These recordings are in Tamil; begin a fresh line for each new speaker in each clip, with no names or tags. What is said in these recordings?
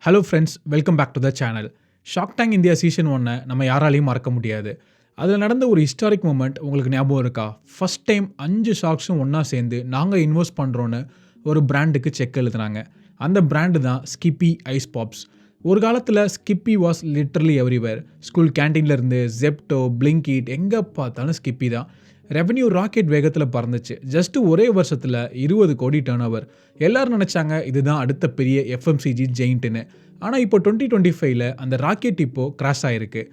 Hello friends, welcome back to the channel. Shark Tank India season 1 நம்ம யாராலையும் மறக்க முடியாது. அதில் நடந்த ஒரு ஹிஸ்டாரிக் மூமெண்ட் உங்களுக்கு ஞாபகம் இருக்கா? ஃபர்ஸ்ட் டைம் 5 ஷார்க்ஸும் ஒன்றா சேர்ந்து நாங்கள் இன்வெஸ்ட் பண்ணுறோன்னு ஒரு பிராண்டுக்கு செக் எழுதுனாங்க. அந்த பிராண்டு தான் ஸ்கிப்பி ஐஸ் பாப்ஸ். ஒரு காலத்தில் Skippy was literally everywhere. School கேன்டீன்லேருந்து ஜெப்டோ, பிளிங்கிட் எங்கே பார்த்தாலும் ஸ்கிப்பி தான். ரெவென்யூ ராக்கெட் வேகத்தில் பறந்துச்சு. ஜஸ்ட் ஒரே வருஷத்தில் 20 கோடி டர்ன் ஓவர். எல்லாரும் நினச்சாங்க இதுதான் அடுத்த பெரிய எஃப்எம்சிஜி ஜெயிண்ட்டுன்னு. ஆனால் இப்போ 2025 அந்த ராக்கெட் இப்போ கிராஷ் ஆகிருக்கு.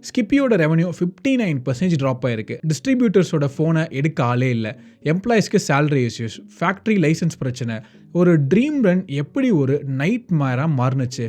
ஸ்கிப்பியோட ரெவன்யூ 59% ட்ராப் ஆகிருக்கு. டிஸ்ட்ரிபியூட்டர்ஸோட ஃபோனை எடுக்க ஆளே இல்லை. எம்ப்ளாயிஸ்க்கு சேலரி இஷ்யூஸ், ஃபேக்ட்ரி லைசன்ஸ் பிரச்சனை. ஒரு ட்ரீம் ரன் எப்படி ஒரு நைட் மேராக மாறுனுச்சு.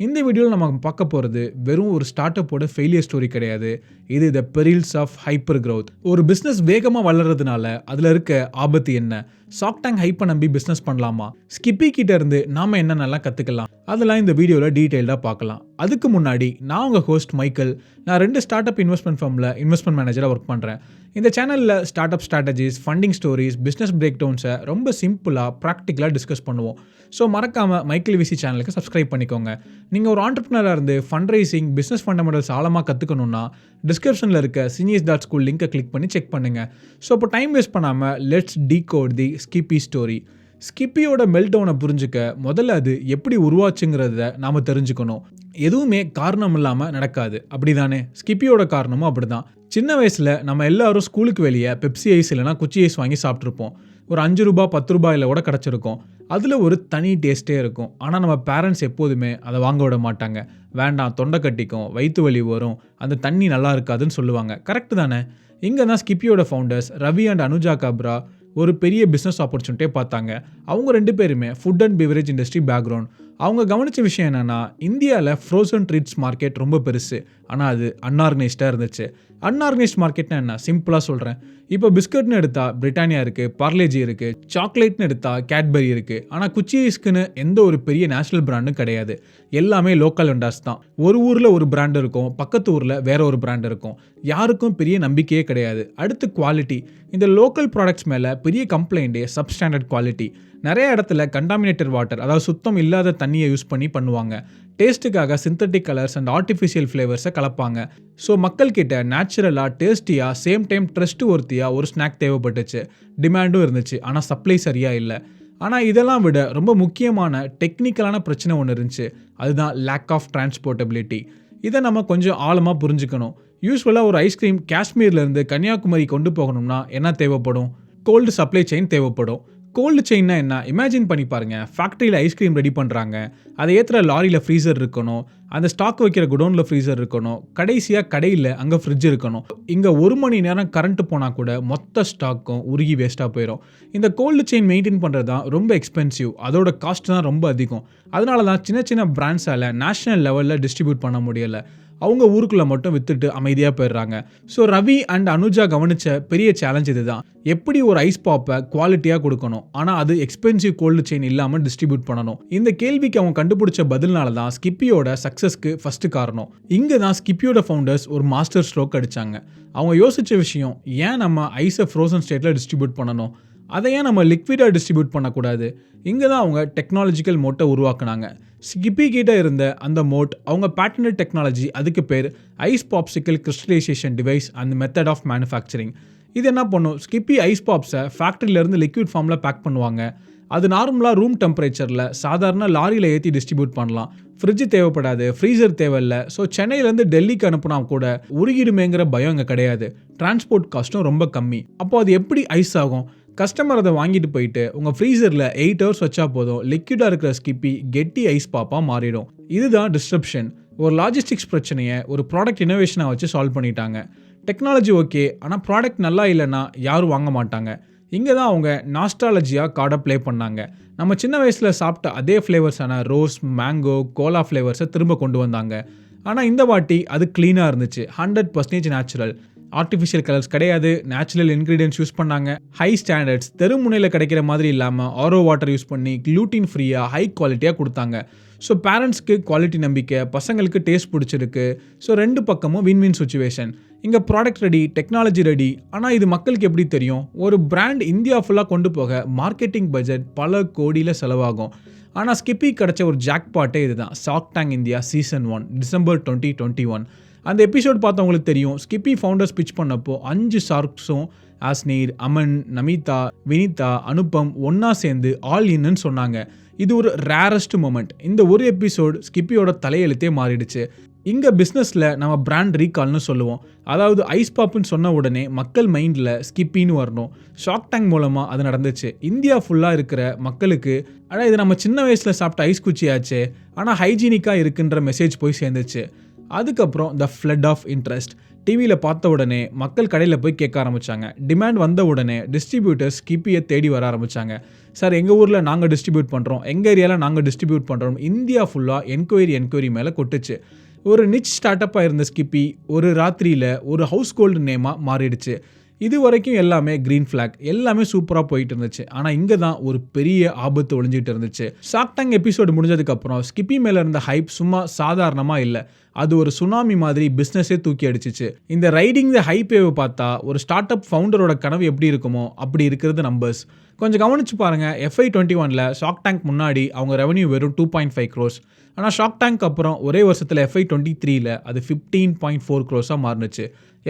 இந்த வீடியோவில் நம்ம பார்க்க போகிறது வெறும் ஒரு ஸ்டார்ட் அப்போட ஃபெயிலியர் ஸ்டோரி கிடையாது. இது த பெரில்ஸ் ஆஃப் ஹைப்பர் க்ரோத். ஒரு பிஸ்னஸ் வேகமாக வளர்றதுனால அதில் இருக்க ஆபத்து என்ன? ஷார்க் டேங்க் ஹைப்பை நம்பி பிஸ்னஸ் பண்ணலாமா? ஸ்கிப்பி கிட்ட இருந்து நாம் என்னென்னலாம் கற்றுக்கலாம்? அதெல்லாம் இந்த வீடியோவில் டீட்டெயில்டாக பார்க்கலாம். அதுக்கு முன்னாடி நான் உங்கள் ஹோஸ்ட் மைக்கேல். நான் 2 ஸ்டார்ட் அப் இன்வெஸ்ட்மெண்ட் ஃபர்மில் இன்வெஸ்ட்மெண்ட் மேனேஜராக ஒர்க் பண்ணுறேன். இந்த சேனலில் start up strategies, funding stories, business break டவுன்ஸை ரொம்ப சிம்பிளாக ப்ராக்டிக்கலாக டிஸ்கஸ் பண்ணுவோம். ஸோ மறக்காமல் மைக்கேல் விசி சேனலுக்கு சப்ஸ்கிரைப் பண்ணிக்கோங்க. நீங்கள் ஒரு ஆண்டர்ப்ரனராக இருந்து ஃபண்ட் ரைசிங், பிஸ்னஸ் ஃபண்டமெண்டல்ஸ் ஆழமாக கற்றுக்கணுன்னா டிஸ்கிரிப்ஷனில் இருக்க seniors.school லிங்கை கிளிக் பண்ணி செக் பண்ணுங்கள். ஸோ இப்போ டைம் வேஸ்ட் பண்ணாமல் லெட்ஸ் டீகோட் தி ஸ்கிப்பி ஸ்டோரி. ஸ்கிப்பியோட மெல்டவுனை புரிஞ்சுக்க முதல்ல அது எப்படி உருவாச்சுங்கிறத நாம் தெரிஞ்சுக்கணும். எதுவுமே காரணம் இல்லாமல் நடக்காது, அப்படி தானே? ஸ்கிப்பியோட காரணமும் அப்படி தான். சின்ன வயசில் நம்ம எல்லாரும் ஸ்கூலுக்கு வெளியே பெப்சி ஐஸ் இல்லைனா குச்சி ஐஸ் வாங்கி சாப்பிட்ருப்போம். ஒரு 5 ரூபா 10 ரூபாயில் கூட கிடச்சிருக்கும். அதில் ஒரு தனி டேஸ்ட்டே இருக்கும். ஆனால் நம்ம பேரண்ட்ஸ் எப்போதுமே அதை வாங்க விட மாட்டாங்க. வேண்டாம், தொண்டை கட்டிக்கும், வயிற்று வலி வரும், அந்த தண்ணி நல்லா இருக்காதுன்னு சொல்லுவாங்க. கரெக்டு தானே? இங்கே தான் ஸ்கிப்பியோட ஃபவுண்டர்ஸ் ரவி அண்ட் அனுஜா காப்ரா ஒரு பெரிய பிஸ்னஸ் ஆப்பர்ச்சுனிட்டியே பார்த்தாங்க. அவங்க 2 பேருமே food and beverage industry background. அவங்க கவனித்த விஷயம் என்னென்னா, இந்தியாவில் ஃப்ரோசன் ட்ரீட்ஸ் மார்க்கெட் ரொம்ப பெருசு, ஆனால் அது அன்ஆர்கனைஸ்டாக இருந்துச்சு. அன்ஆர்கனைஸ்ட் மார்க்கெட்னா என்ன? சிம்பிளாக சொல்கிறேன். இப்போ பிஸ்கட்னு எடுத்தால் பிரிட்டானியா இருக்குது, பார்லேஜி இருக்குது. சாக்லேட்னு எடுத்தால் கேட்பரி இருக்குது. ஆனால் குச்சி ஐஸ்க்குன்னு எந்த ஒரு பெரிய நேஷனல் பிராண்டும் கிடையாது. எல்லாமே லோக்கல் வெண்டார்ஸ் தான். ஒரு ஊரில் ஒரு பிராண்ட் இருக்கும், பக்கத்து ஊரில் வேற ஒரு பிராண்ட் இருக்கும். யாருக்கும் பெரிய நம்பிக்கையே கிடையாது. அடுத்து குவாலிட்டி. இந்த லோக்கல் ப்ராடக்ட்ஸ் மேலே பெரிய கம்ப்ளைண்ட்டே சப்ஸ்டாண்டர்ட் குவாலிட்டி. நிறைய இடத்துல கண்டாமினேட்டட் வாட்டர், அதாவது சுத்தம் இல்லாத தண்ணியை யூஸ் பண்ணி பண்ணுவாங்க. டேஸ்ட்டுக்காக சிந்தட்டிக் கலர்ஸ் அண்ட் ஆர்டிஃபிஷியல் ஃப்ளேவர்ஸை கலப்பாங்க. ஸோ மக்கள்கிட்ட நேச்சுரலாக, டேஸ்டியாக, சேம் டைம் ட்ரஸ்ட் ஒர்த்தியாக ஒரு ஸ்நாக் தேவைப்பட்டுச்சு. டிமாண்டும் இருந்துச்சு, ஆனால் சப்ளை சரியாக இல்லை. ஆனால் இதெல்லாம் விட ரொம்ப முக்கியமான டெக்னிக்கலான பிரச்சனை ஒன்று இருந்துச்சு. அதுதான் லேக் ஆஃப் டிரான்ஸ்போர்ட்டபிலிட்டி. இதை நம்ம கொஞ்சம் ஆழமாக புரிஞ்சுக்கணும். யூஸ்வலாக ஒரு ஐஸ்கிரீம் காஷ்மீர்லேருந்து கன்னியாகுமரி கொண்டு போகணும்னா என்ன தேவைப்படும்? கோல்டு சப்ளை செயின் தேவைப்படும். கோல்டு செயின்னா என்ன? இமேஜின் பண்ணி பாருங்கள். ஃபேக்ட்ரியில் ஐஸ்கிரீம் ரெடி பண்ணுறாங்க, அதை ஏற்றுற லாரியில் ஃப்ரீசர் இருக்கணும், அந்த ஸ்டாக் வைக்கிற குடோனில் ஃப்ரீசர் இருக்கணும், கடைசியாக கடையில் அங்கே ஃப்ரிட்ஜ் இருக்கணும். இங்கே 1 மணி நேரம் கரண்ட்டு போனால் கூட மொத்த ஸ்டாக்கும் உருகி வேஸ்ட்டாக போயிடும். இந்த கோல்டு செயின் மெயின்டைன் பண்ணுறது தான் ரொம்ப எக்ஸ்பென்சிவ். அதோட காஸ்ட் தான் ரொம்ப அதிகம். அதனால தான் சின்ன சின்ன பிராண்ட்ஸால் நேஷனல் லெவலில் டிஸ்ட்ரிபியூட் பண்ண முடியலை. அவங்க ஊருக்குள்ளே மட்டும் விற்றுட்டு அமைதியாக போயிடுறாங்க. ஸோ ரவி அண்ட் அனுஜா கவனித்த பெரிய சேலஞ்ச் இது தான். எப்படி ஒரு ஐஸ் பாப்பை குவாலிட்டியாக கொடுக்கணும், ஆனால் அது எக்ஸ்பென்சிவ் கோல்டு செயின் இல்லாமல் டிஸ்ட்ரிபியூட் பண்ணணும். இந்த கேள்விக்கு அவங்க கண்டுபிடிச்ச பதில்னால தான் ஸ்கிப்பியோட சக்ஸஸ்க்கு ஃபஸ்ட்டு காரணம். இங்கே தான் ஸ்கிப்பியோட ஃபவுண்டர்ஸ் ஒரு மாஸ்டர் ஸ்ட்ரோக் அடித்தாங்க. அவங்க யோசித்த விஷயம், ஏன் நம்ம ஐஸை ஃப்ரோசன் ஸ்டேட்டில் டிஸ்ட்ரிபியூட் பண்ணணும், அதை ஏன் நம்ம லிக்விடாக டிஸ்ட்ரிபியூட் பண்ணக்கூடாது? இங்கே தான் அவங்க டெக்னாலஜிக்கல் மோட்டை உருவாக்குனாங்க. ஸ்கிப்பி கிட்ட இருந்த அந்த மோட் அவங்க பேட்டன்ட் டெக்னாலஜி. அதுக்கு பேர் ice popsicle crystallization device and method of manufacturing. இது என்ன பண்ணும்? ஸ்கிப்பி ஐஸ் பாப்ஸை ஃபேக்ட்ரியிலேருந்து லிக்விட் ஃபார்மில் பேக் பண்ணுவாங்க. அது நார்மலாக ரூம் டெம்பரேச்சரில் சாதாரண லாரியில் ஏற்றி டிஸ்ட்ரிபியூட் பண்ணலாம். ஃப்ரிட்ஜ் தேவைப்படாது, ஃப்ரீசர் தேவையில்லை. ஸோ சென்னையிலேருந்து டெல்லிக்கு அனுப்புனா கூட உருகிடுமேங்கிற பயம் இங்கே கிடையாது. டிரான்ஸ்போர்ட் காஸ்ட்டும் ரொம்ப கம்மி. அப்போ அது எப்படி ஐஸ் ஆகும்? கஸ்டமர் அதை வாங்கிட்டு போயிட்டு உங்கள் ஃப்ரீசரில் 8 hours வச்சா போதும், லிக்விடாக இருக்கிற ஸ்கிப்பி கெட்டி ஐஸ் பாப்பாக மாறிடும். இதுதான் டிஸ்ட்ரப்ஷன். ஒரு லாஜிஸ்டிக்ஸ் பிரச்சனையை ஒரு ப்ராடக்ட் இனோவேஷனை வச்சு சால்வ் பண்ணிட்டாங்க. டெக்னாலஜி ஓகே, ஆனால் ப்ராடக்ட் நல்லா இல்லைன்னா யாரும் வாங்க மாட்டாங்க. இங்கே தான் அவங்க நாஸ்டாலஜியாக கார்டை ப்ளே பண்ணாங்க. நம்ம சின்ன வயசில் சாப்பிட்ட அதே ஃப்ளேவர்ஸான ரோஸ், மேங்கோ, கோலா ஃப்ளேவர்ஸை திரும்ப கொண்டு வந்தாங்க. ஆனால் இந்த வாட்டி அது க்ளீனாக இருந்துச்சு. 100% நேச்சுரல். ஆர்டிஃபிஷியல் கலர்ஸ் கிடையாது, நேச்சுரல் இன்க்ரீடியன்ட்ஸ் யூஸ் பண்ணாங்க. High standards. தெருமுனையில் கிடைக்கிற மாதிரி இல்லாமல் ஆரோ வாட்டர் யூஸ் பண்ணி க்ளூட்டின் ஃப்ரீயாக ஹை குவாலிட்டியாக கொடுத்தாங்க. ஸோ பேரண்ட்ஸ்க்கு குவாலிட்டி நம்பிக்கை, பசங்களுக்கு டேஸ்ட் பிடிச்சிருக்கு. ஸோ 2 பக்கமும் வின் வின் சுச்சுவேஷன். இங்கே ப்ராடக்ட் ரெடி, டெக்னாலஜி ரெடி. ஆனால் இது மக்களுக்கு எப்படி தெரியும்? ஒரு பிராண்ட் இந்தியா ஃபுல்லாக கொண்டு போக மார்க்கெட்டிங் பட்ஜெட் பல கோடியில் செலவாகும். ஆனால் ஸ்கிப்பி கிடச்ச ஒரு ஜாக்பாட்டே இதுதான். Shark Tank India season 1 December 2021. அந்த எபிசோட் பார்த்தவங்களுக்கு தெரியும். ஸ்கிப்பி ஃபவுண்டர்ஸ் பிச் பண்ணப்போ 5 ஷார்க்ஸும் ஆஸ்னீர், அமன், நமிதா, வினிதா, அனுபம் ஒன்றா சேர்ந்து ஆல் இன்னுன்னு சொன்னாங்க. இது ஒரு ரேரஸ்ட் மொமெண்ட். இந்த ஒரு எபிசோட் ஸ்கிப்பியோட தலையெழுத்தே மாறிடுச்சு. இங்கே பிஸ்னஸில் நம்ம பிராண்ட் ரீகால்னு சொல்லுவோம். அதாவது ஐஸ் பாப்புன்னு சொன்ன உடனே மக்கள் மைண்டில் ஸ்கிப்பின்னு வரணும். ஷார்க் டேங்க் மூலமாக அது நடந்துச்சு. இந்தியா ஃபுல்லாக இருக்கிற மக்களுக்கு ஆனால் இது நம்ம சின்ன வயசில் சாப்பிட்ட ஐஸ் குச்சியாச்சு, ஆனால் ஹைஜீனிக்காக இருக்குன்ற மெசேஜ் போய் சேர்ந்துச்சு. அதுக்கப்புறம் த ஃப்ளட் ஆஃப் இன்ட்ரெஸ்ட். டிவியில் பார்த்த உடனே மக்கள் கடையில் போய் கேட்க ஆரம்பித்தாங்க. டிமாண்ட் வந்த உடனே டிஸ்ட்ரிபியூட்டர்ஸ் ஸ்கிப்பியை தேடி வர ஆரம்பித்தாங்க. சார் எங்கள் ஊரில் நாங்கள் டிஸ்ட்ரிபியூட் பண்ணுறோம், எங்கள் ஏரியாவில் நாங்கள் டிஸ்ட்ரிபியூட் பண்ணுறோம். இந்தியா ஃபுல்லாக என்கொயரி மேலே கொட்டுச்சு. ஒரு நிச் ஸ்டார்ட்டப்பாக இருந்த ஸ்கிப்பி ஒரு ராத்திரியில் ஒரு ஹவுஸ் ஹோல்டு நேமாக மாறிடுச்சு. இது வரைக்கும் எல்லாமே க்ரீன் ஃப்ளாக், எல்லாமே சூப்பராக போயிட்டு இருந்துச்சு. ஆனால் இங்கே தான் ஒரு பெரிய ஆபத்து ஒளிஞ்சிட்டு இருந்துச்சு. ஷார்க் டேங்க் எபிசோடு முடிஞ்சதுக்கப்புறம் ஸ்கிப்பி மேலே இருந்த ஹைப் சும்மா சாதாரணமாக இல்லை, அது ஒரு சுனாமி மாதிரி பிஸ்னஸே தூக்கி அடிச்சிச்சு. இந்த ரைடிங் த ஹைப்பேவை பார்த்தா ஒரு ஸ்டார்ட் அப் ஃபவுண்டரோட கனவு எப்படி இருக்குமோ அப்படி இருக்கிறது நம்பர்ஸ். கொஞ்சம் கவனிச்சு பாருங்கள். FY21 ஷார்க் டேங்க் முன்னாடி அவங்க ரெவன்யூ வெறும் 2.5 crores. ஆனால் ஷார்க் டேங்க் அப்புறம் ஒரே வருஷத்தில் FY23 அது 15.4 crores மாறுனுச்சு.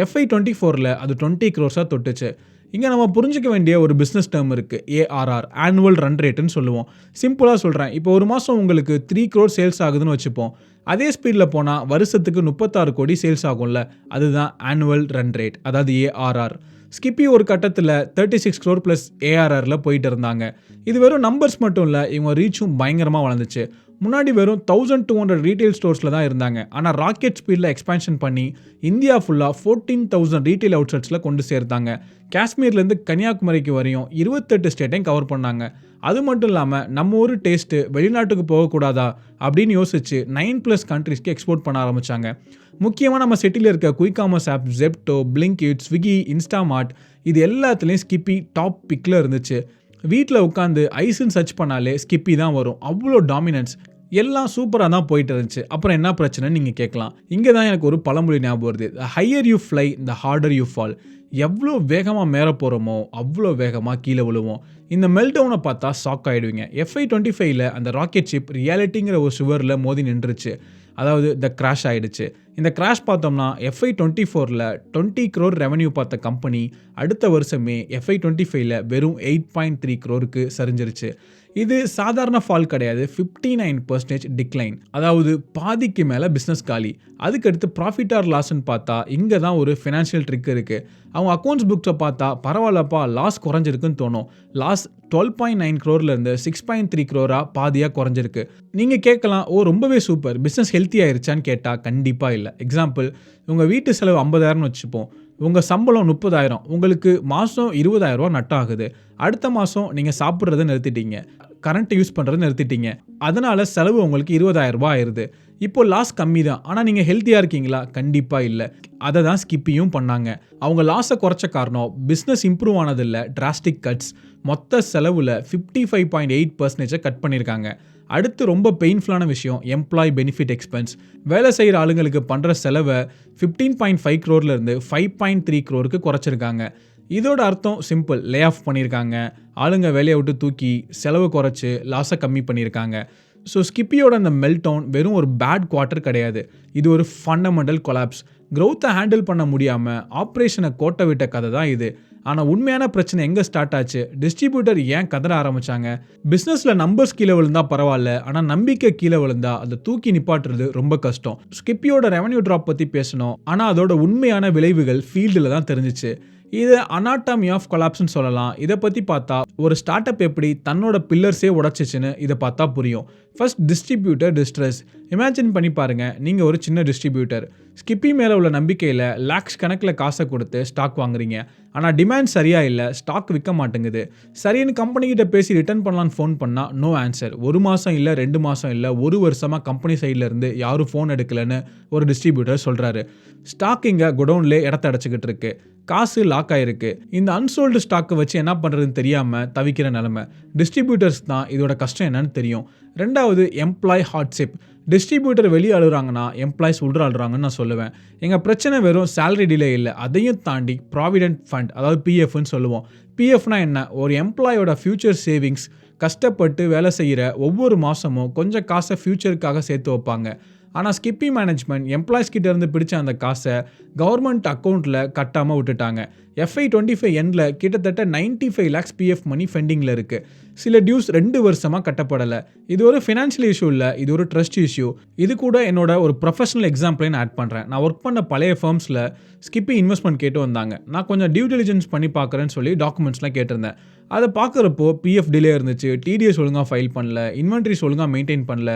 FY24 அது 20 crores தொட்டுச்சு. இங்கே நம்ம புரிஞ்சிக்க வேண்டிய ஒரு பிஸ்னஸ் டேர்ம் இருக்குது, ARR, ஆனுவல் ரன் ரேட்டுன்னு சொல்லுவோம். சிம்பிளாக சொல்கிறேன், இப்போ ஒரு மாதம் உங்களுக்கு 3 crores சேல்ஸ் ஆகுதுன்னு வச்சுப்போம். அதே ஸ்பீடில் போனால் வருஷத்துக்கு 36 கோடி சேல்ஸ் ஆகும்ல, அதுதான் ஆனுவல் ரன் ரேட், அதாவது ARR. ஸ்கிப்பி ஒரு கட்டத்தில் 36 crore ப்ளஸ் ARRல போயிட்டு இருந்தாங்க. இது வெறும் நம்பர்ஸ் மட்டும் இல்லை, இவங்க ரீச்சும் பயங்கரமாக வளர்ந்துச்சு. முன்னாடி வெறும் 1200 ரீட்டைல் ஸ்டோர்ஸில் தான் இருந்தாங்க. ஆனால் ராக்கெட் ஸ்பீடில் எக்ஸ்பேன்ஷன் பண்ணி இந்தியா ஃபுல்லாக 14,000 ரீட்டைல் அவுட்லெட்ஸில் கொண்டு சேர்த்தாங்க. காஷ்மீர்லேருந்து கன்னியாகுமரிக்கு வரையும் 28 ஸ்டேட்டையும் கவர் பண்ணாங்க. அது மட்டும் இல்லாமல் நம்ம ஊர் டேஸ்ட்டு வெளிநாட்டுக்கு போகக்கூடாதா அப்படின்னு யோசிச்சு 9+ கண்ட்ரீஸ்க்கு எக்ஸ்போர்ட் பண்ண ஆரம்பித்தாங்க. முக்கியமாக நம்ம சிட்டியில் இருக்க quick commerce app Zepto, Blinkit, Swiggy, Instamart இது எல்லாத்துலேயும் ஸ்கிப்பி டாப் பிக்கில் இருந்துச்சு. வீட்டில் உட்காந்து ஐஸ்ன்னு சர்ச் பண்ணாலே ஸ்கிப்பி தான் வரும். அவ்வளோ டாமினன்ஸ், எல்லாம் சூப்பராக தான் போயிட்டு இருந்துச்சு. அப்புறம் என்ன பிரச்சனைன்னு நீங்கள் கேட்கலாம். இங்கே தான் எனக்கு ஒரு பழமொழி ஞாபகம் வருது, the higher you fly the harder you fall. எவ்வளோ வேகமாக மேலே போகிறோமோ அவ்வளோ வேகமாக கீழே விழுவோம். இந்த மெல்டவுனை பார்த்தா ஷாக் ஆகிடுவீங்க. FY25 அந்த ராக்கெட் ஷிப் ரியாலிட்டிங்கிற ஒரு சுவரில் மோதி நின்றுச்சு. அதாவது த கிராஷ் ஆகிடுச்சு. இந்த கிராஷ் பார்த்தோம்னா FY24 20 crore ரெவன்யூ பார்த்த கம்பெனி அடுத்த வருஷமே FY25 வெறும் 8.3 crore சரிஞ்சிருச்சு. இது சாதாரண ஃபால் கிடையாது, 59% டிக்ளைன். அதாவது பாதிக்கு மேலே பிஸ்னஸ் காலி. அதுக்கடுத்து ப்ராஃபிட் ஆர் லாஸ்ன்னு பார்த்தா இங்கே தான் ஒரு ஃபினான்ஷியல் ட்ரிக் இருக்குது. அவங்க அக்கௌண்ட்ஸ் புக்ஸை பார்த்தா பரவாயில்லப்பா லாஸ் குறைஞ்சிருக்குன்னு தோணும். லாஸ் 12.9 crore 6.3 crore பாதியாக குறைஞ்சிருக்கு. நீங்கள் கேட்கலாம், ஓ ரொம்பவே சூப்பர், பிஸ்னஸ் ஹெல்த்தி ஆயிருச்சான்னு கேட்டால் கண்டிப்பாக இல்லை. எக்ஸாம்பிள், உங்கள் வீட்டு செலவு 50,000 வச்சுப்போம். உங்கள் சம்பளம் 30,000, உங்களுக்கு மாதம் 20,000 நட்டம் ஆகுது. அடுத்த மாதம் நீங்கள் சாப்பிட்றத நிறுத்திட்டீங்க, கரண்ட் யூஸ் பண்ணுறதை நிறுத்திட்டீங்க. அதனால் செலவு உங்களுக்கு 20,000 ஆயிடுது. இப்போ லாஸ் கம்மி தான், ஆனால் நீங்கள் ஹெல்த்தியாக இருக்கீங்களா? கண்டிப்பாக இல்லை. அதை தான் ஸ்கிப்பியும் பண்ணாங்க. அவங்க லாஸை குறைச்ச காரணம் பிஸ்னஸ் இம்ப்ரூவ் ஆனதில்லை, டிராஸ்டிக் கட்ஸ். மொத்த செலவில் 55.8% கட் பண்ணியிருக்காங்க. அடுத்து ரொம்ப பெயின்ஃபுல்லான விஷயம், எம்ப்ளாய் பெனிஃபிட் எக்ஸ்பென்ஸ். வேலை செய்கிற ஆளுங்களுக்கு பண்ணுற செலவை 15.5 crore 5.3 crore குறைச்சிருக்காங்க. இதோட அர்த்தம் சிம்பிள், லே ஆஃப் பண்ணியிருக்காங்க. ஆளுங்க வேலையை விட்டு தூக்கி செலவு குறைச்சி லாஸை கம்மி பண்ணியிருக்காங்க. ஸோ ஸ்கிப்பியோட அந்த மெல்டவுன் வெறும் ஒரு பேட் குவார்ட்டர் கிடையாது, இது ஒரு ஃபண்டமெண்டல் கொலாப்ஸ். க்ரோத்தை ஹேண்டில் பண்ண முடியாமல் ஆப்ரேஷனை கோட்டை விட்ட கதை தான் இது. ஆனால் உண்மையான பிரச்சனை எங்கே ஸ்டார்ட் ஆச்சு? டிஸ்ட்ரிபியூட்டர் ஏன் கதற ஆரம்பித்தாங்க? பிஸ்னஸில் நம்பர்ஸ் கீழே விழுந்தா பரவாயில்ல, ஆனால் நம்பிக்கை கீழே விழுந்தா அதை தூக்கி நிப்பாட்டுறது ரொம்ப கஷ்டம். ஸ்கிப்பியோட ரெவன்யூ ட்ராப் பற்றி பேசணும், ஆனால் அதோட உண்மையான விளைவுகள் ஃபீல்டில் தான் தெரிஞ்சிச்சு. இது அனாட்டமி ஆஃப் கொலாப்ஸ்னு சொல்லலாம். இதை பற்றி பார்த்தா ஒரு ஸ்டார்ட் அப் எப்படி தன்னோட பில்லர்ஸே உடச்சிச்சுன்னு இதை பார்த்தா புரியும். First, distributor distress. இமேஜின் பண்ணி பாருங்கள், நீங்கள் ஒரு சின்ன டிஸ்ட்ரிபியூட்டர். ஸ்கிப்பி மேலே உள்ள நம்பிக்கையில் லேக்ஸ் கணக்கில் காசை கொடுத்து ஸ்டாக் வாங்குறீங்க. ஆனால் டிமாண்ட் சரியாக இல்லை, ஸ்டாக் விற்க மாட்டேங்குது. சரின்னு கம்பெனிக்கிட்ட பேசி ரிட்டர்ன் பண்ணலான்னு ஃபோன் பண்ணால் நோ ஆன்சர். 1 மாதம் இல்லை, 2 மாதம் இல்லை, 1 வருஷமாக கம்பெனி சைட்லேருந்து யாரும் ஃபோன் எடுக்கலைன்னு ஒரு டிஸ்ட்ரிபியூட்டர் சொல்கிறாரு. ஸ்டாக் இங்கே குடோன்லே இடத்த அடைச்சிக்கிட்டு இருக்கு, காசு லாக் ஆகிருக்கு. இந்த அன்சோல்டு ஸ்டாக்கை வச்சு என்ன பண்ணுறதுன்னு தெரியாமல் தவிக்கிற நிலமை. டிஸ்ட்ரிபியூட்டர்ஸ் தான் இதோட கஷ்டம் என்னன்னு தெரியும். ரெண்டாவது, எம்ப்ளாய் ஹார்ட்ஷிப். டிஸ்ட்ரிபியூட்டர் வெளியே அழுகிறாங்கன்னா எம்ப்ளாய்ஸ் உள்ள அழுகிறாங்கன்னு நான் சொல்லுவேன். எங்கள் பிரச்சனை வெறும் சேலரி டிலே இல்லை, அதையும் தாண்டி ப்ராவிடென்ட் ஃபண்ட், அதாவது PFன்னு சொல்லுவோம். PFனா என்ன? ஒரு எம்ப்ளாயோட ஃபியூச்சர் சேவிங்ஸ் கஷ்டப்பட்டு வேலை செய்கிற ஒவ்வொரு மாதமும் கொஞ்சம் காசை ஃப்யூச்சருக்காக சேர்த்து வைப்பாங்க. ஆனால் ஸ்கிப்பி மேனேஜ்மெண்ட் எம்ப்ளாயிஸ் கிட்ட இருந்து பிடிச்ச அந்த காசை கவர்மெண்ட் அக்கௌண்ட்டில் கட்டாமல் விட்டுட்டாங்க. FY25 எண்டில் கிட்டத்தட்ட 95 lakhs பிஎஃப் மணி பெண்டிங்கில் இருக்குது. சில டியூஸ் 2 வருஷமாக கட்டப்படலை. இது ஒரு ஃபினான்ஷியல் இஷ்யூ இல்லை, இது ஒரு ட்ரஸ்ட் இஷ்யூ. இது கூட என்னோட ஒரு ப்ரொஃபஷனல் எக்ஸாம்பிளையும் ஆட் பண்ணுறேன். நான் ஒர்க் பண்ண பழைய ஃபர்ம்ஸில் ஸ்கிப்பி இன்வெஸ்ட்மெண்ட் கேட்டு வந்தாங்க. நான் கொஞ்சம் டியூ டெலிஜென்ஸ் பண்ணி பார்க்குறேன்னு சொல்லி டாக்குமெண்ட்ஸ்லாம் கேட்டிருந்தேன். அதை பார்க்குறப்போ பிஎஃப் டிலே இருந்துச்சு, டிடிஎஸ் ஒழுங்காக ஃபைல் பண்ணல, இன்வென்ட்ரிஸ் ஒழுங்காக மெயின்டைன் பண்ணல,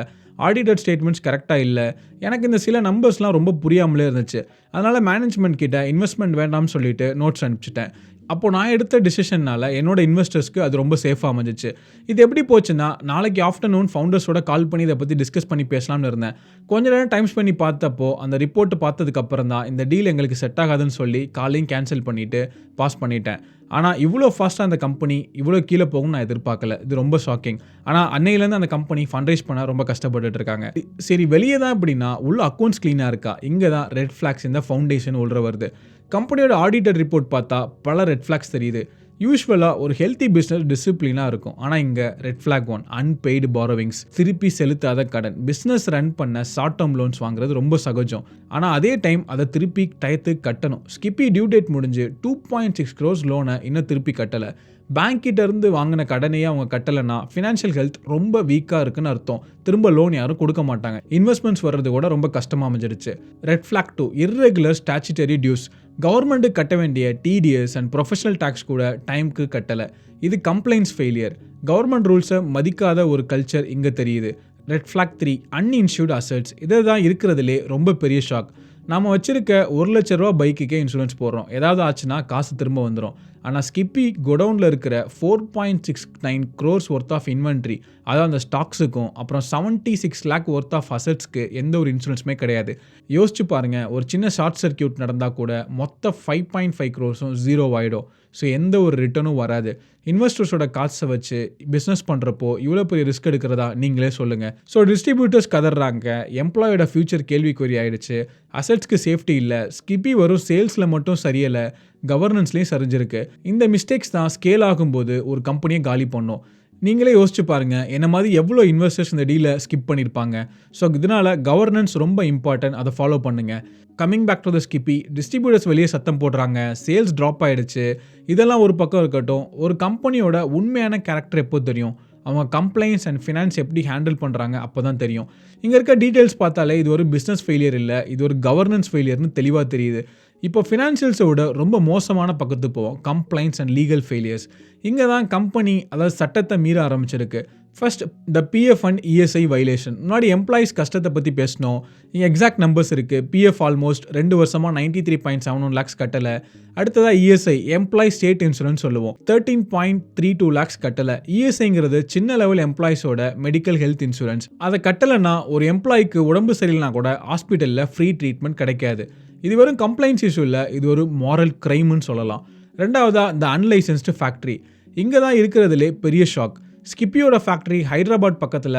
ஆடிட்டட் ஸ்டேட்மெண்ட்ஸ் கரெக்டாக இல்லை. எனக்கு இந்த சில நம்பர்ஸ்லாம் ரொம்ப புரியாமலே இருந்துச்சு. அதனால் மேனேஜ்மெண்ட் கிட்ட இன்வெஸ்ட்மெண்ட் வேண்டாம்னு சொல்லிட்டு நோட்ஸ் அனுப்பிச்சிட்டேன். அப்போது நான் எடுத்த டிசிஷனால் என்னோட இன்வெஸ்டர்ஸ்க்கு அது ரொம்ப சேஃபாக அமைஞ்சிச்சு. இது எப்படி போச்சுன்னா, நாளைக்கு ஆஃப்டர்நூன் ஃபவுண்டர்ஸோட கால் பண்ணி இதை பற்றி டிஸ்கஸ் பண்ணி பேசலாம்னு இருந்தேன். கொஞ்ச நேரம் டைம் பண்ணி பார்த்தப்போ அந்த ரிப்போர்ட்டு பார்த்ததுக்கப்புறம் தான் இந்த டீல் எங்களுக்கு செட் ஆகாதுன்னு சொல்லி காலையும் கேன்சல் பண்ணிவிட்டு பாஸ் பண்ணிட்டேன். ஆனால் இவ்வளோ ஃபாஸ்ட்டாக அந்த கம்பெனி இவ்வளோ கீழே போகும்னு நான் எதிர்பார்க்கல. இது ரொம்ப ஷாக்கிங். ஆனால் அன்னையிலேருந்து அந்த கம்பெனி ஃபண்ட்ரைஸ் பண்ண ரொம்ப கஷ்டப்பட்டுட்டு இருக்காங்க. சரி, வெளியே தான் எப்படின்னா உள்ள அக்கௌண்ட்ஸ் க்ளீனாக இருக்கா, இங்கே தான் ரெட் ஃப்ளாக்ஸ் இந்த ஃபவுண்டேஷன் உள்ள வருது. கம்பெனியோட ஆடிட்டர் ரிப்போர்ட் பார்த்தா பல ரெட் ஃப்ளாக்ஸ் தெரியுது. யூஸ்வலாக ஒரு ஹெல்த்தி பிஸ்னஸ் டிசிப்ளினாக இருக்கும். ஆனால் இங்கே ரெட் ஃப்ளாக் 1 அன்பெய்டு பாரோவிங்ஸ், திருப்பி செலுத்தாத கடன். பிஸ்னஸ் ரன் பண்ண ஷார்ட் டேர்ம் லோன்ஸ் வாங்குறது ரொம்ப சகஜம். ஆனால் அதே டைம் அதை திருப்பி டயத்துக்கு கட்டணும். ஸ்கிப்பி டியூ டேட் முடிஞ்சு 2.6 crores லோனை இன்னும் திருப்பி கட்டலை. பேங்க் கிட்ட இருந்து வாங்கின கடனையே அவங்க கட்டலைன்னா ஃபினான்ஷியல் ஹெல்த் ரொம்ப வீக்காக இருக்குன்னு அர்த்தம். திரும்ப லோன் யாரும் கொடுக்க மாட்டாங்க. இன்வெஸ்ட்மெண்ட்ஸ் வர்றது கூட ரொம்ப கஷ்டமாக அமைஞ்சிருச்சு. Red flag 2 irregular statutory dues. கவர்மெண்ட்டுக்கு கட்ட வேண்டிய டிடிஎஸ் அண்ட் ப்ரொஃபஷனல் டேக்ஸ் கூட டைமுக்கு கட்டலை. இது கம்ப்ளைண்ட்ஸ் ஃபெயிலியர். கவர்மெண்ட் ரூல்ஸை மதிக்காத ஒரு கல்ச்சர் இங்கே தெரியுது. Red flag 3 uninsured assets. இதை தான் இருக்கிறதுலே ரொம்ப பெரிய ஷாக். நம்ம வச்சிருக்க 1 லட்ச ரூபா பைக்குக்கே இன்சூரன்ஸ் போடுறோம். ஏதாவது ஆச்சுன்னா காசு திரும்ப வந்துடும். ஆனால் ஸ்கிப்பி கோடவுனில் இருக்கிற 4.69 crores ஒர்த் ஆஃப் இன்வென்ட்ரி, அதாவது அந்த ஸ்டாக்ஸுக்கும் அப்புறம் 76 lakh ஒர்த் ஆஃப் அசட்ஸ்க்கு எந்த ஒரு இன்சூரன்ஸுமே கிடையாது. யோசிச்சு பாருங்கள், ஒரு சின்ன ஷார்ட் சர்க்கியூட் நடந்தால் கூட மொத்த 5.5 crores ஜீரோ ஆகிடும். ஸோ எந்த ஒரு ரிட்டர்னும் வராது. இன்வெஸ்டர்ஸோட காசை வச்சு பிஸ்னஸ் பண்ணுறப்போ இவ்வளோ பெரிய ரிஸ்க் எடுக்கிறதா நீங்களே சொல்லுங்கள். ஸோ டிஸ்ட்ரிபியூட்டர்ஸ் கதறாங்க, எம்ப்ளாயோட ஃபியூச்சர் கேள்விக்குறி ஆயிடுச்சு, அசட்ஸ்க்கு சேஃப்டி இல்லை, ஸ்கிப்பி வரும் சேல்ஸில் மட்டும் சரியில்லை, கவர்னன்ஸ்லேயும் சரிஞ்சிருக்கு. இந்த மிஸ்டேக்ஸ் தான் ஸ்கேல் ஆகும்போது ஒரு கம்பெனியை காலி பண்ணும். நீங்களே யோசிச்சு பாருங்கள், என்ன மாதிரி எவ்வளோ இன்வெஸ்டர்ஸ் இந்த டீலை ஸ்கிப் பண்ணியிருப்பாங்க. ஸோ இதனால் கவர்னன்ஸ் ரொம்ப இம்பார்ட்டன்ட், அதை ஃபாலோ பண்ணுங்கள். Coming back to the Skippy, distributors வெளியே சத்தம் போடுறாங்க, சேல்ஸ் ட்ராப் ஆகிடுச்சு. இதெல்லாம் ஒரு பக்கம் இருக்கட்டும், ஒரு கம்பெனியோட உண்மையான கேரக்டர் எப்போ தெரியும்? அவங்க கம்ப்ளைண்ட்ஸ் அண்ட் ஃபினான்ஸ் எப்படி ஹேண்டில் பண்ணுறாங்க அப்போ தான் தெரியும். இங்கே இருக்க டீட்டெயில்ஸ் பார்த்தாலே இது ஒரு பிஸ்னஸ் ஃபெயிலியர் இல்லை, இது ஒரு கவர்னன்ஸ் ஃபெயிலியர்னு தெளிவாக தெரியுது. இப்போ ஃபினான்ஷியல்ஸை விட ரொம்ப மோசமான பக்கத்துக்கு போவோம், கம்ப்ளைண்ட்ஸ் அண்ட் லீகல் ஃபெயிலியர்ஸ். இங்கே தான் கம்பெனி அதாவது சட்டத்தை மீற ஆரம்பிச்சிருக்கு. First the PF and ESI violation. முன்னாடி எம்ப்ளாயிஸ் கஷ்டத்தை பற்றி பேசணும். இங்கே எக்ஸாக்ட் நம்பர்ஸ் இருக்குது. பிஎஃப் ஆல்மோஸ்ட் 2 வருஷமாக 93.71 lakhs கட்டலை. அடுத்ததாக இஎஸ்ஐ எம்ப்ளாயி ஸ்டேட் இன்சூரன்ஸ் சொல்லுவோம், 13.32 lakhs கட்டலை. இஎஸ்ஐங்கிறது சின்ன லெவல் எம்ப்ளாயிஸோட மெடிக்கல் ஹெல்த் இன்சூரன்ஸ். அதை கட்டலைன்னா ஒரு எம்ப்ளாய்க்கு உடம்பு சரியில்லைனா கூட ஹாஸ்பிட்டலில் ஃப்ரீ ட்ரீட்மெண்ட் கிடைக்காது. இது வெறும் கம்ப்ளைண்ட்ஸ் இஷ்யூ இல்லை, இது ஒரு மாரல் கிரைம்னு சொல்லலாம். ரெண்டாவதாக இந்த அன்லைசன்ஸ்டு ஃபேக்ட்ரி. இங்கே தான் இருக்கிறதுலே பெரிய ஷாக். ஸ்கிப்பியோட ஃபேக்ட்ரி ஹைதராபாத் பக்கத்தில்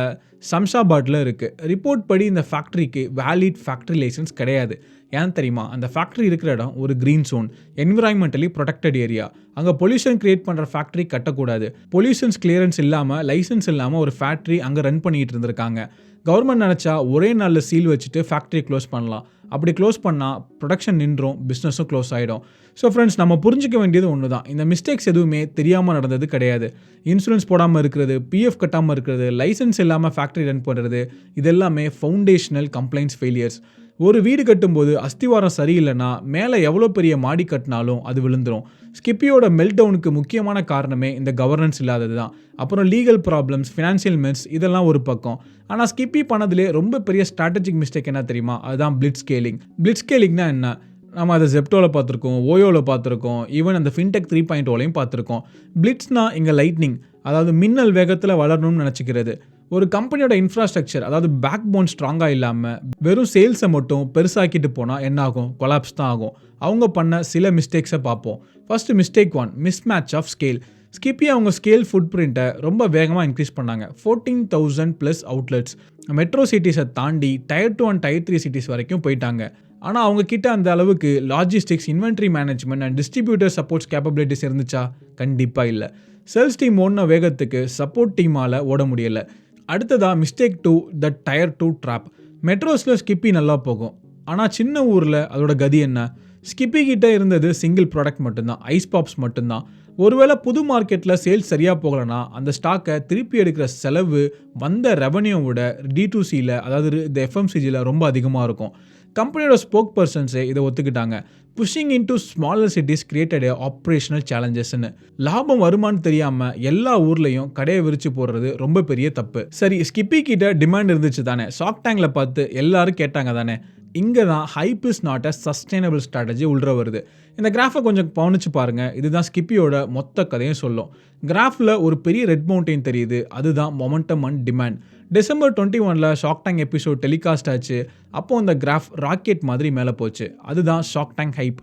சம்ஷாபாத்தில் இருக்குது. ரிப்போர்ட் படி இந்த ஃபேக்ட்ரிக்கு வேலிட் ஃபேக்ட்ரி லைசன்ஸ் கிடையாது. ஏன் தெரியுமா? அந்த ஃபேக்ட்ரி இருக்கிற இடம் ஒரு green zone, environmentally protected area. அங்கே பொல்யூஷன் கிரியேட் பண்ணுற ஃபேக்ட்ரி கட்டக்கூடாது. பொல்யூஷன்ஸ் கிளியரன்ஸ் இல்லாமல், லைசன்ஸ் இல்லாமல் ஒரு ஃபேக்ட்ரி அங்கே ரன் பண்ணிகிட்டு இருந்திருக்காங்க. கவர்மெண்ட் நினச்சா ஒரே நாளில் சீல் வச்சுட்டு ஃபேக்ட்ரி க்ளோஸ் பண்ணலாம். அப்படி க்ளோஸ் பண்ணால் ப்ரொடக்ஷன் நின்றும், பிஸ்னஸும் க்ளோஸ் ஆகிடும். ஸோ ஃப்ரெண்ட்ஸ், நம்ம புரிஞ்சிக்க வேண்டியது ஒன்று தான், இந்த மிஸ்டேக்ஸ் எதுவுமே தெரியாமல் நடந்தது கிடையாது. இன்சூரன்ஸ் போடாமல் இருக்கிறது, பிஎஃப் கட்டாமல் இருக்கிறது, லைசன்ஸ் இல்லாமல் ஃபேக்ட்ரி ரன் பண்ணுறது, இது எல்லாமே ஃபவுண்டேஷனல் கம்ப்ளைண்ட்ஸ் ஃபெயிலியர்ஸ். ஒரு வீடு கட்டும்போது அஸ்திவாரம் சரியில்லைன்னா மேலே எவ்வளோ பெரிய மாடி கட்டினாலும் அது விழுந்துடும். ஸ்கிப்பியோட மெல்டவுனுக்கு முக்கியமான காரணமே இந்த கவர்னன்ஸ் இல்லாதது தான். அப்புறம் லீகல் ப்ராப்ளம்ஸ், ஃபினான்ஷியல் மெஸ், இதெல்லாம் ஒரு பக்கம். ஆனால் ஸ்கிப்பி பண்ணதுலே ரொம்ப பெரிய ஸ்ட்ராட்டஜிக் மிஸ்டேக் என்ன தெரியுமா? அதுதான் பிளிட்ஸ் ஸ்கேலிங். பிளிட்ஸ் ஸ்கேலிங்னா என்ன? நம்ம அதை ஜெப்டோவில் பார்த்துருக்கோம், ஓயோவில் பார்த்துருக்கோம், ஈவன் அந்த ஃபின்டெக் 3.0லையும் பார்த்துருக்கோம். பிளிட்ஸ்னா இங்கே லைட்னிங், அதாவது மின்னல் வேகத்தில் வளரணும்னு நினச்சிக்கிறது. ஒரு கம்பெனியோட இன்ஃப்ராஸ்ட்ரக்சர், அதாவது பேக் போன் ஸ்ட்ராங்காக இல்லாமல் வெறும் சேல்ஸை மட்டும் பெருசாக்கிட்டு போனால் என்ன ஆகும்? கொலாப்ஸ் தான் ஆகும். அவங்க பண்ண சில மிஸ்டேக்ஸை பார்ப்போம். First mistake 1, mismatch of scale. Skippy அவங்க ஸ்கேல் ஃபுட் பிரிண்ட்டை ரொம்ப வேகமாக இன்க்ரீஸ் பண்ணாங்க. 14,000+ அவுட்லெட்ஸ், மெட்ரோ சிட்டிஸை தாண்டி Tier 2 அண்ட் Tier 3 சிட்டிஸ் வரைக்கும் போயிட்டாங்க. ஆனால் அவங்க கிட்ட அந்த அளவுக்கு logistics, inventory management and distributor supports capabilities இருந்துச்சா? கண்டிப்பாக இல்லை. சேல்ஸ் டீம் ஓடின வேகத்துக்கு சப்போர்ட் டீமால் ஓட முடியலை. அடுத்ததாக மிஸ்டேக் 2, த டயர் 2 ட்ராப். மெட்ரோஸில் ஸ்கிப்பி நல்லா போகும், ஆனால் சின்ன ஊரில் அதோட கதி என்ன? ஸ்கிப்பி கிட்ட இருந்தது சிங்கிள் ப்ராடக்ட் மட்டும்தான், ஐஸ் பாப்ஸ் மட்டும்தான். ஒருவேளை புது மார்க்கெட்டில் சேல்ஸ் சரியாக போகலைன்னா அந்த ஸ்டாக்கை திருப்பி எடுக்கிற செலவு வந்த ரெவன்யூவோட D2Cயில், அதாவது இந்த FMCGயில் ரொம்ப அதிகமாக இருக்கும். கம்பெனியோட ஸ்போக் பர்சன்ஸே இதை ஒத்துக்கிட்டாங்க. Pushing into smaller cities created operational சேலஞ்சஸ்ன்னு. லாபம் வருமானு தெரியாமல் எல்லா ஊர்லேயும் கடையை விரிச்சு போடுறது ரொம்ப பெரிய தப்பு. சரி, ஸ்கிப்பி கிட்ட டிமாண்ட் இருந்துச்சு தானே, ஷார்க் டேங்கில் பார்த்து எல்லாரும் கேட்டாங்க தானே. இங்கே தான் hype is not a sustainable strategy உள்ள வருது. இந்த கிராஃபை கொஞ்சம் கவனிச்சு பாருங்கள். இதுதான் ஸ்கிப்பியோட மொத்த கதையும் சொல்லும். கிராஃபில் ஒரு பெரிய ரெட் மவுண்டைன் தெரியுது, அதுதான் momentum and demand. December 21 shark tank episode telecast ஆச்சு. அப்போது அந்த கிராஃப் ராக்கெட் மாதிரி மேலே போச்சு. அதுதான் ஷார்க் டேங்க் ஹைப்.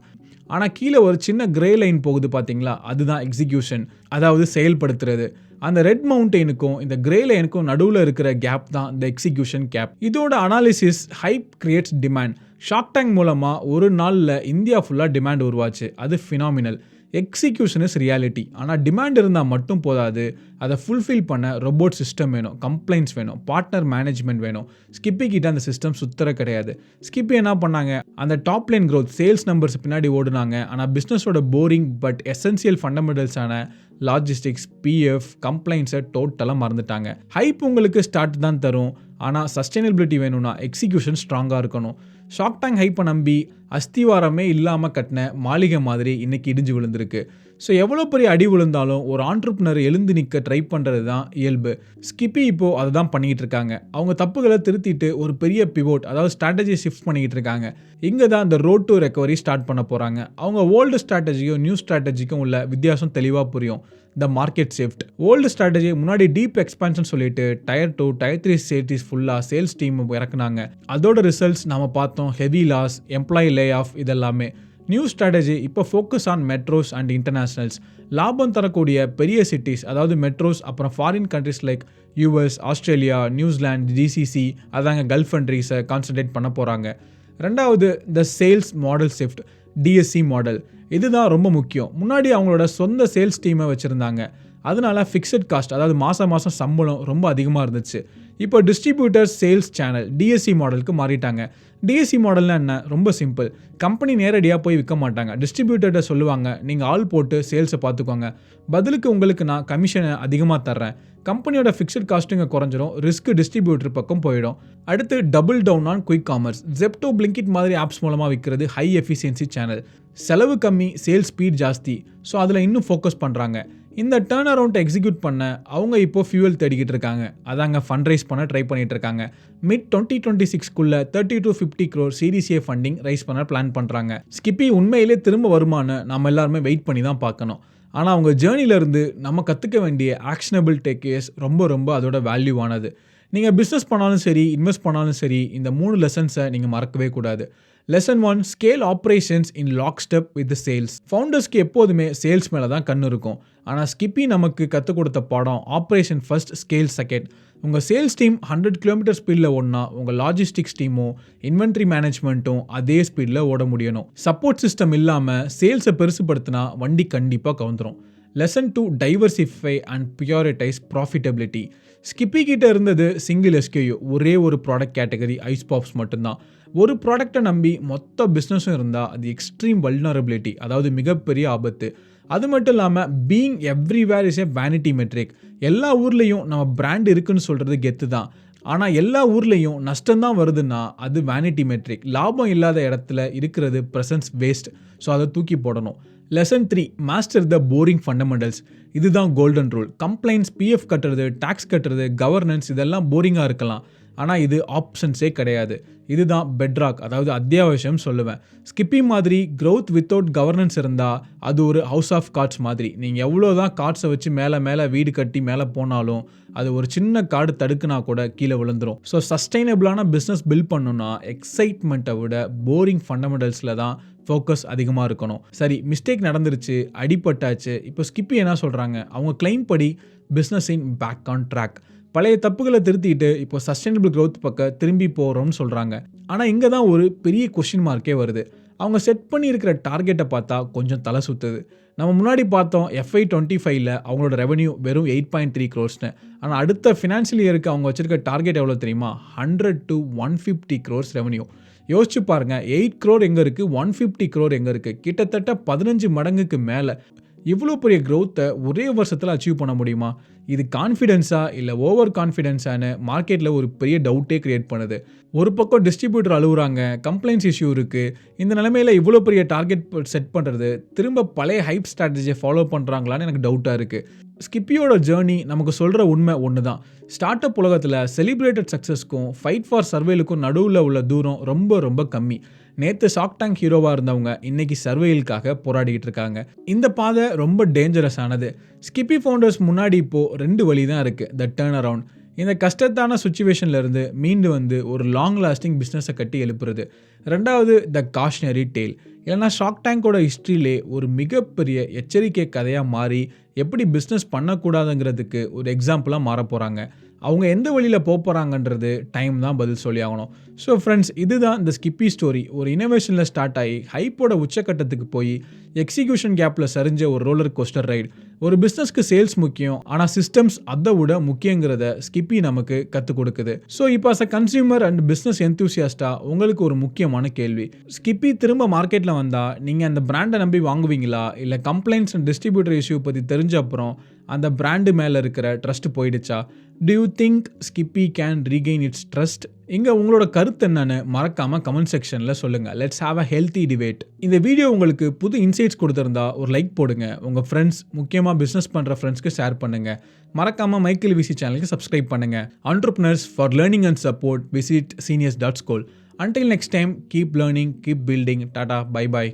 ஆனால் கீழே ஒரு சின்ன கிரே லைன் போகுது பார்த்தீங்களா, அதுதான் எக்ஸிக்யூஷன், அதாவது செயல்படுத்துறது. அந்த ரெட் மவுண்டெயினுக்கும் இந்த கிரே லைனுக்கும் நடுவில் இருக்கிற கேப் தான் இந்த எக்ஸிக்யூஷன் கேப். இதோட analysis hype creates demand. Shark tank மூலமாக ஒரு நாளில் இந்தியா ஃபுல்லாக டிமாண்ட் உருவாச்சு. அது ஃபினாமினல். Execution is reality. ஆனால் டிமாண்ட் இருந்தால் மட்டும் போதாது, அதை ஃபுல்ஃபில் பண்ண ரோபோட் சிஸ்டம் வேணும், கம்ப்ளைண்ட்ஸ் வேணும், பார்ட்னர் மேனேஜ்மெண்ட் வேணும். ஸ்கிப்பி கிட்ட அந்த சிஸ்டம் சுத்தர கிடையாது. ஸ்கிப்பி என்ன பண்ணாங்க, அந்த top line growth, sales numbers பின்னாடி ஓடுனாங்க. ஆனால் பிஸ்னஸோட போரிங் பட் எசென்சியல் ஃபண்டமெண்டல்ஸான லாஜிஸ்டிக்ஸ், பிஎஃப், கம்ப்ளைண்ட்ஸை டோட்டலாக மறந்துட்டாங்க. ஹைப் உங்களுக்கு ஸ்டார்ட் தான் தரும், ஆனால் சஸ்டைனபிலிட்டி வேணும்னா எக்ஸிக்யூஷன் ஸ்ட்ராங்காக இருக்கணும். ஷார்க் டேங்க் ஹைப்பை நம்பி அஸ்திவாரமே இல்லாமல் கட்டின மாளிகை மாதிரி இன்றைக்கி இடிஞ்சு விழுந்திருக்கு. ஸோ எவ்வளோ பெரிய அடி விழுந்தாலும் ஒரு ஆண்டர்ப்ரனர் எழுந்து நிற்க ட்ரை பண்ணுறது தான் இயல்பு. ஸ்கிப்பி இப்போது அதை தான் பண்ணிக்கிட்டு இருக்காங்க. அவங்க தப்புகளை திருத்திட்டு ஒரு பெரிய பிவோட், அதாவது ஸ்ட்ராட்டஜி ஷிஃப்ட் பண்ணிக்கிட்டு இருக்காங்க. இங்கே தான் இந்த ரோட் டு ரெக்கவரி ஸ்டார்ட் பண்ண போகிறாங்க. அவங்க ஓல்டு ஸ்ட்ராட்டஜியும் நியூ ஸ்ட்ராட்டஜிக்கும் உள்ள வித்தியாசம் தெளிவாக புரியும். The market shift. Old strategy முன்னாடி டீப் எக்ஸ்பான்ஷன் சொல்லிட்டு டயர் 2, டயர் 3 சிட்டிஸ் ஃபுல்லாக சேல்ஸ் டீம் இறக்குனாங்க. அதோட ரிசல்ட்ஸ் நம்ம பார்த்தோம், heavy loss, employee lay off, இதெல்லாமே. நியூ ஸ்ட்ராட்டஜி இப்போ focus on metros and internationals. லாபம் தரக்கூடிய பெரிய சிட்டிஸ், அதாவது மெட்ரோஸ், அப்புறம் foreign countries like US, Australia, New Zealand, GCC, அதாங்க கல்ஃப் கண்ட்ரீஸை கான்சன்ட்ரேட் பண்ண போகிறாங்க. ரெண்டாவது, the sales model shift, DSC model. இதுதான் ரொம்ப முக்கியம். முன்னாடி அவங்களோட சொந்த சேல்ஸ் டீமை வச்சுருந்தாங்க. அதனால ஃபிக்ஸட் காஸ்ட், அதாவது மாதம் சம்பளம் ரொம்ப அதிகமாக இருந்துச்சு. இப்போ டிஸ்ட்ரிபியூட்டர் சேல்ஸ் சேனல் DSC மாடலுக்கு மாறிட்டாங்க. DSC மாடல்னா என்ன? ரொம்ப சிம்பிள். கம்பெனி நேரடியாக போய் விற்க மாட்டாங்க. டிஸ்ட்ரிபியூட்டர்கிட்ட சொல்லுவாங்க, நீங்கள் ஆள் போட்டு சேல்ஸை பார்த்துக்கோங்க, பதிலுக்கு உங்களுக்கு நான் கமிஷனை அதிகமாக தர்றேன். கம்பெனியோட ஃபிக்ஸட் காஸ்ட்டுங்க குறைஞ்சிரும், ரிஸ்க் டிஸ்ட்ரிபியூட்டர் பக்கம் போயிடும். அடுத்து double down on quick commerce. Zepto, Blinkit மாதிரி ஆப்ஸ் மூலமாக விற்கிறது ஹை எஃபிஷியன்சி சேனல். செலவு கம்மி, சேல்ஸ் ஸ்பீட் ஜாஸ்தி. ஸோ அதில் இன்னும் ஃபோக்கஸ் பண்ணுறாங்க. இந்த டர்ன் அரவுண்ட் எக்ஸிக்யூட் பண்ண அவங்க இப்போ ஃபியூவல் தேடிக்கிட்டு இருக்காங்க. அதாங்க ஃபண்ட் ரைஸ் பண்ண ட்ரை பண்ணிட்டு இருக்காங்க. Mid 2026 30 to 50 crore Series A funding rice பண்ண பிளான் பண்ணுறாங்க. ஸ்கிப்பி உண்மையிலே திரும்ப வருமானு நம்ம எல்லாருமே வெயிட் பண்ணி தான் பார்க்கணும். ஆனால் அவங்க ஜேர்னிலேருந்து நம்ம கற்றுக்க வேண்டிய ஆக்ஷனபிள் டேக்அவேஸ் ரொம்ப அதோட வேல்யூவானது. நீங்கள் பிஸ்னஸ் பண்ணாலும் சரி, இன்வெஸ்ட் பண்ணாலும் சரி, இந்த 3 லெசன்ஸை நீங்கள் மறக்கவே கூடாது. Lesson 1, scale operations in lock step with sales. ஃபவுண்டர்ஸ்க்கு எப்போதுமே சேல்ஸ் மேலே தான் கண் இருக்கும். ஆனால் ஸ்கிப்பி நமக்கு கற்றுக் கொடுத்த பாடம் ஆப்ரேஷன் ஃபர்ஸ்ட், ஸ்கேல் செகண்ட். உங்கள் சேல்ஸ் டீம் 100 km ஸ்பீடில் ஓடினா உங்கள் லாஜிஸ்டிக்ஸ் டீமும் இன்வென்ட்ரி மேனேஜ்மெண்ட்டும் அதே ஸ்பீடில் ஓட முடியணும். சப்போர்ட் சிஸ்டம் இல்லாமல் சேல்ஸை பெருசுப்படுத்தினா வண்டி கண்டிப்பாக கவுந்துரும். Lesson 2, diversify and prioritise profitability. Skippy கிட்ட இருந்தது சிங்கிள் SKU, ஒரே ஒரு ப்ராடக்ட் கேட்டகரி, ஐஸ் பாப்ஸ் மட்டும்தான். ஒரு ப்ராடக்டை நம்பி மொத்த பிஸ்னஸும் இருந்தால் அது எக்ஸ்ட்ரீம் வல்னரபிலிட்டி, அதாவது மிகப்பெரிய ஆபத்து. அது மட்டும் இல்லாமல் being everywhere is a vanity metric. எல்லா ஊர்லேயும் நம்ம பிராண்ட் இருக்குன்னு சொல்கிறது கெத்து தான். ஆனால் எல்லா ஊர்லேயும் நஷ்டம்தான் வருதுன்னா அது வேனிட்டி மெட்ரிக். லாபம் இல்லாத இடத்துல இருக்கிறது ப்ரெசன்ஸ் வேஸ்ட். ஸோ அதை தூக்கி போடணும். லெசன் 3, மாஸ்டர் த போரிங் ஃபண்டமெண்டல்ஸ். இதுதான் கோல்டன் ரூல். கம்ப்ளைண்ட்ஸ், PF கட்டுறது, டாக்ஸ் கட்டுறது, கவர்னன்ஸ், இதெல்லாம் போரிங்காக இருக்கலாம். ஆனால் இது ஆப்ஷன்ஸே கிடையாது. இதுதான் பெட்ராக், அதாவது அத்தியாவசியம் சொல்லுவேன். ஸ்கிப்பி மாதிரி க்ரோத் வித்தவுட் கவர்னன்ஸ் இருந்தால் அது ஒரு ஹவுஸ் ஆஃப் கார்ட்ஸ் மாதிரி. நீங்கள் எவ்வளோ தான் கார்ட்ஸை வச்சு மேலே வீடு கட்டி மேலே போனாலும் அது ஒரு சின்ன கார்டு தடுக்குனா கூட கீழே விழுந்துடும். ஸோ சஸ்டைனபிளான பிஸ்னஸ் பில்ட் பண்ணணும்னா எக்ஸைட்மெண்ட்டை விட போரிங் ஃபண்டமெண்டல்ஸில் தான் ஃபோக்கஸ் அதிகமாக இருக்கணும். சரி, மிஸ்டேக் நடந்துருச்சு, அடிபட்டாச்சு. இப்போ ஸ்கிப்பி என்ன சொல்கிறாங்க? அவங்க கிளைம் படி business in back on track. பழைய தப்புகளை திருத்திட்டு இப்போ சஸ்டைனபிள் growth பக்கம் திரும்பி போகிறோம்னு சொல்கிறாங்க. ஆனால் இங்கே தான் ஒரு பெரிய கொஸ்டின் மார்க்கே வருது. அவங்க செட் பண்ணியிருக்கிற டார்கெட்டை பார்த்தா கொஞ்சம் தலை சுற்றுது. நம்ம முன்னாடி பார்த்தோம் FY25ல் அவங்களோட ரெவன்யூ வெறும் 8.3 crores. ஆனால் அடுத்த ஃபினான்ஷியல் இயருக்கு அவங்க வச்சிருக்க டார்கெட் எவ்வளோ தெரியுமா? 100 to 150 crores ரெவன்யூ. யோசிச்சு பாருங்க, 8 crore எங்கே இருக்குது, 150 crore எங்கே இருக்குது? கிட்டத்தட்ட 15 மடங்குக்கு மேலே. இவ்வளோ பெரிய growth-ஐ ஒரே வருஷத்தில் அச்சீவ் பண்ண முடியுமா? இது கான்ஃபிடென்ஸா இல்லை ஓவர் கான்ஃபிடென்ஸானு மார்க்கெட்டில் ஒரு பெரிய டவுட்டே கிரியேட் பண்ணுது. ஒரு பக்கம் டிஸ்ட்ரிபியூட்டர் அழுகுறாங்க, கம்ப்ளைண்ட்ஸ் இஷ்யூ இருக்குது. இந்த நிலைமையில் இவ்வளோ பெரிய டார்கெட் செட் பண்ணுறது திரும்ப பழைய ஹைப் ஸ்ட்ராட்டஜியை ஃபாலோ பண்ணுறாங்களான்னு எனக்கு டவுட்டாக இருக்குது. ஸ்கிப்பியோட ஜேர்னி நமக்கு சொல்கிற உண்மை ஒன்று தான். ஸ்டார்ட் அப் உலகத்தில் செலிப்ரேட்டட் சக்ஸஸ்க்கும் ஃபைட் ஃபார் சர்வேலுக்கும் நடுவில் உள்ள தூரம் ரொம்ப ரொம்ப கம்மி. நேற்று ஷார்க் டேங்க் ஹீரோவாக இருந்தவங்க இன்னைக்கு சர்வேலுக்காக போராடிக்கிட்டு இருக்காங்க. இந்த பாதை ரொம்ப டேஞ்சரஸ் ஆனது. ஸ்கிப்பி ஃபவுண்டர்ஸ் முன்னாடி இப்போது 2 வழி தான் இருக்குது. த டர்ன் அரவுண்ட், இந்த கஷ்டத்தான சுச்சுவேஷன்லேருந்து மீண்டு வந்து ஒரு லாங் லாஸ்டிங் பிஸ்னஸை கட்டி எழுப்புறது. ரெண்டாவது த காஷ்னரி டேல், இல்லைனா ஷார்க் டேங்கோட ஹிஸ்ட்ரியிலே ஒரு மிகப்பெரிய எச்சரிக்கை கதையாக மாறி எப்படி பிஸ்னஸ் பண்ணக்கூடாதுங்கிறதுக்கு ஒரு எக்ஸாம்பிளாக மாற போகிறாங்க. அவங்க எந்த வழியில் போகிறாங்கன்றது டைம் தான் பதில் சொல்லி ஆகணும். ஸோ ஃப்ரெண்ட்ஸ், இதுதான் இந்த ஸ்கிப்பி ஸ்டோரி. ஒரு இனோவேஷனில் ஸ்டார்ட் ஆகி ஹைப்போட உச்சக்கட்டத்துக்கு போய் எக்ஸிக்யூஷன் கேப்பில் சரிஞ்ச ஒரு ரோலர் கோஸ்டர் ரைடு. ஒரு பிஸ்னஸ்க்கு சேல்ஸ் முக்கியம், ஆனால் சிஸ்டம்ஸ் அதை விட முக்கியங்கிறத ஸ்கிப்பி நமக்கு கற்றுக் கொடுக்குது. ஸோ இப்போ as a consumer and business என்தூசியாஸ்டாக உங்களுக்கு ஒரு முக்கியமான கேள்வி. ஸ்கிப்பி திரும்ப மார்க்கெட்டில் வந்தால் நீங்கள் அந்த பிராண்டை நம்பி வாங்குவீங்களா? இல்லை கம்ப்ளைண்ட்ஸ் அண்ட் டிஸ்ட்ரிபியூட்டர் இஷ்யூ பற்றி தெரிஞ்ச அப்புறம் அந்த பிராண்டு மேலே இருக்கிற ட்ரஸ்ட் போயிடுச்சா? Do you think Skippy can regain its trust? இங்கே உங்களோட கருத்து என்னன்னு மறக்காமல் கமெண்ட் செக்ஷனில் சொல்லுங்கள். Let's have a healthy debate. இந்த வீடியோ உங்களுக்கு புது இன்சைட்ஸ் கொடுத்துருந்தா ஒரு லைக் போடுங்க. உங்கள் ஃப்ரெண்ட்ஸ், முக்கியமாக பிஸ்னஸ் பண்ணுற ஃப்ரெண்ட்ஸ்க்கு ஷேர் பண்ணுங்கள். மறக்காமல் மைக்கேல் விசி சேனலுக்கு சப்ஸ்கிரைப் பண்ணுங்கள். Entrepreneurs for learning and support visit seniors.school. Until next time, keep learning, keep building. Tata, bye bye.